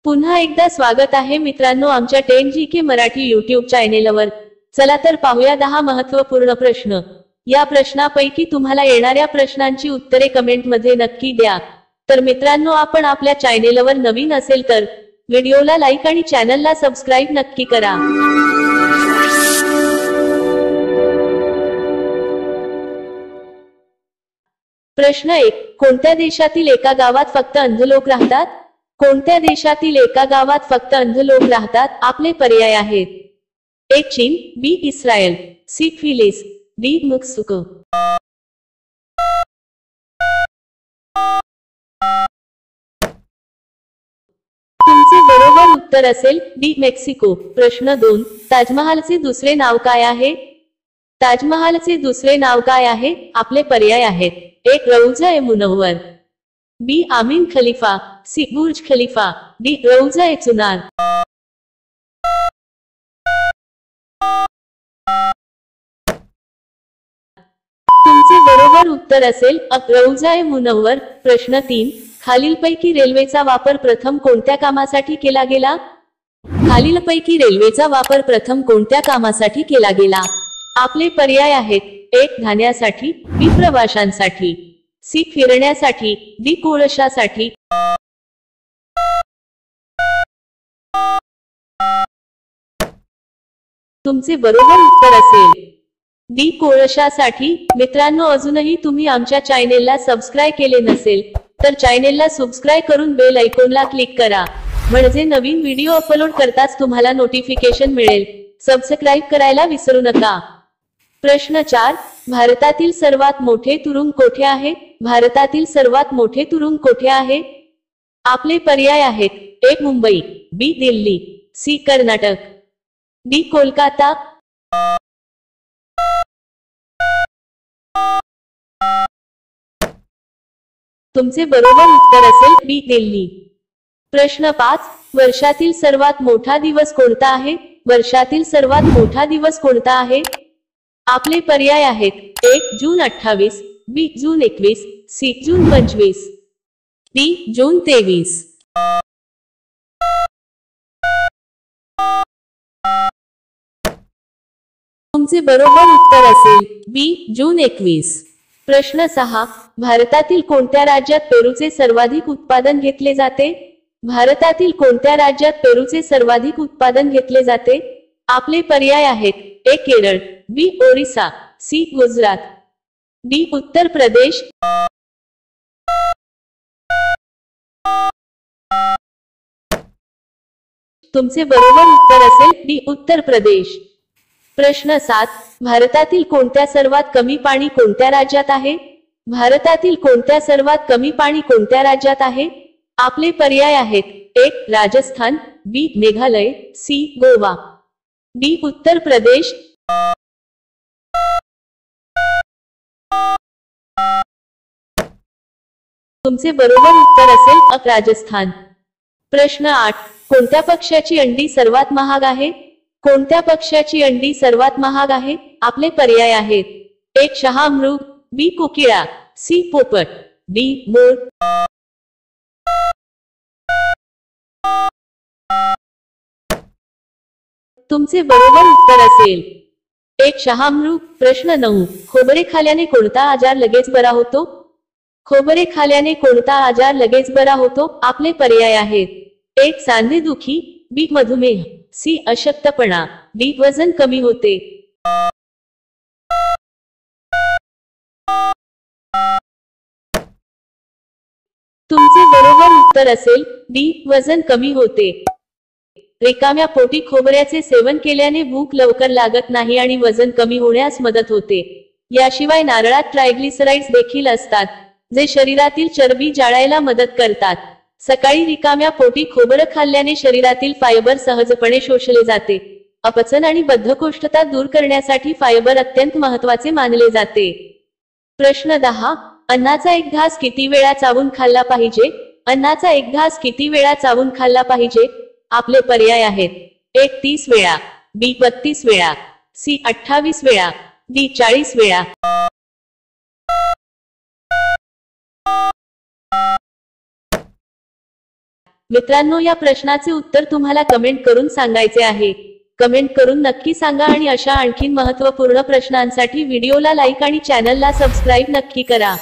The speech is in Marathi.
पुन्हा एकदा स्वागत आहे मित्रांनो आमच्या 10GK मराठी यूट्यूब चॅनेलवर। चला तर पाहूया 10 महत्त्वपूर्ण प्रश्न। या प्रश्नापैकी तुम्हाला येणाऱ्या प्रश्नांची उत्तरे कमेंट मध्ये नक्की द्या। तर मित्रांनो आपण आपल्या चॅनेलवर नवीन असेल तर व्हिडिओला लाईक आणि चॅनलला सबस्क्राइब नक्की करा। प्रश्न 1, कोणत्या देशातील एका गावात फक्त अंध लोक राहतात? कोणत्या देशातील एका गावात फक्त अंध लोक राहतात? आपले पर्याय आहेत: ए चीन, बी इस्रायल, सी फिलिस, डी मेक्सिको। तुमचे बरोबर उत्तर असेल डी मेक्सिको। प्रश्न 2, ताजमहालचे दुसरे नाव काय आहे? ताजमहालचे दुसरे नाव काय आहे? आपले पर्याय आहेत: ए रौजा ए मुनव्वर, बी आमीन खलीफा, सी बुर्ज खलीफा, डी रौजा ए चुनार। तुमचे बरोबर उत्तर असेल रौजा ए मुनव्वर। प्रश्न 3, खालीलपैकी रेल्वेचा वापर प्रथम कोणत्या कामासाठी केला गेला? खालीलपैकी रेल्वेचा वापर प्रथम कोणत्या कामासाठी केला गेला? आपले पर्याय आहेत: ए धान्यासाठी, बी प्रवाशांसाठी, सी फिरण्यासाठी, डी कोळशासाठी। तुमचे बरोबर उत्तर असेल डी कोळशासाठी। मित्रांनो अजूनही तुम्ही आमच्या चॅनेलला सबस्क्राइब केले नसेल तर चॅनेलला सबस्क्राइब करून बेल आयकॉनला क्लिक करा, म्हणजे नवीन व्हिडिओ अपलोड करताच तुम्हाला नोटिफिकेशन मिळेल। सबस्क्राइब करायला विसरू नका। प्रश्न 4, भारतातील सर्वात मोठे तुरुंग कोठे आहे? भारतातील सर्वात मोठे तुरुंग कोठे आहे? आपले पर्याय आहेत: ए मुंबई, बी दिल्ली, सी कर्नाटक, डी कोलकाता। तुमचे बरोबर उत्तर असेल बी दिल्ली। प्रश्न 5, वर्षातील सर्वात मोठा दिवस कोणता आहे? वर्षातील सर्वात मोठा दिवस कोणता आहे? आपले पर्याय आहेत: ए जून 28, बी जून 21, सी जून 25, डी जून 23। तुमचे बरोबर उत्तर असेल बी जून 21। प्रश्न 6, भारतातील कोणत्या राज्यात पेरूचे सर्वाधिक उत्पादन घेतले जाते? भारतातील कोणत्या राज्यात पेरूचे सर्वाधिक उत्पादन घेतले जाते? आपले पर्याय आहेत: ए केरळ, बी ओरिसा, सी गुजरात, डी उत्तर प्रदेश। तुमचे बरोबर उत्तर असेल डी उत्तर प्रदेश। प्रश्न 7, भारतातील कोणत्या सर्वात कमी पाणी कोणत्या राज्यात आहे? भारतातील कोणत्या सर्वात कमी पाणी कोणत्या राज्यात आहे? आपले पर्याय आहेत: ए राजस्थान, बी मेघालय, सी गोवा, डी उत्तर प्रदेश। तुमचे बरोबर उत्तर असेल राजस्थान। प्रश्न 8, कोणत्या पक्ष्याची अंडी सर्वात महाग आहे? कोणत्या पक्ष्याची अंडी सर्वात महाग आहे? आपले पर्याय आहेत: ए शहामृग, बी कोकिळा, सी पोपट, डी मोर। तुमचे बरोबर उत्तर असेल एक शहामृग। प्रश्न 9, खोबरे खाल्याने कोणता आजार लगेच बरा होतो? खोबरे खाल्याने कोणता आजार लगेच बरा होतो? आपले पर्याय आहेत: एक सांधेदुखी, बी मधुमेह, सी अशक्तपणा, डी वजन कमी होते। तुमचे बरोबर उत्तर असेल डी वजन कमी होते। रिकाम्या पोटी खोबऱ्याचे सेवन केल्याने भूक लवकर लागत नाही आणि वजन कमी होण्यास मदत होते। याशिवाय नारळात ट्रायग्लिसराइड्स देखील असतात, जे शरीरातील चरबी जाळायला मदत करतात। सकाळी रिकाम्या पोटी खोबरं खाल्ल्याने शरीरातील फायबर सहजपणे शोषले जाते। अपचन आणि बद्धकोष्ठता दूर करण्यासाठी फायबर अत्यंत महत्त्वाचे मानले जाते। प्रश्न 10, अन्नाचा एक घास किती वेळा चावून खाल्ला पाहिजे? अन्नाचा एक घास किती वेळा चावून खाल्ला पाहिजे? आपले पर्याय आहेत: ए 30 वेळा, बी 32 वेळा, सी 28 वेळा, डी 40 वेळा। मित्रांनो, या प्रश्नाचे उत्तर तुम्हाला कमेंट करून सांगायचे आहे. कमेंट करून नक्की सांगा आणि अशा आणखीन महत्त्वपूर्ण प्रश्नांसाठी व्हिडिओला लाईक आणि चॅनलला सबस्क्राईब नक्की करा.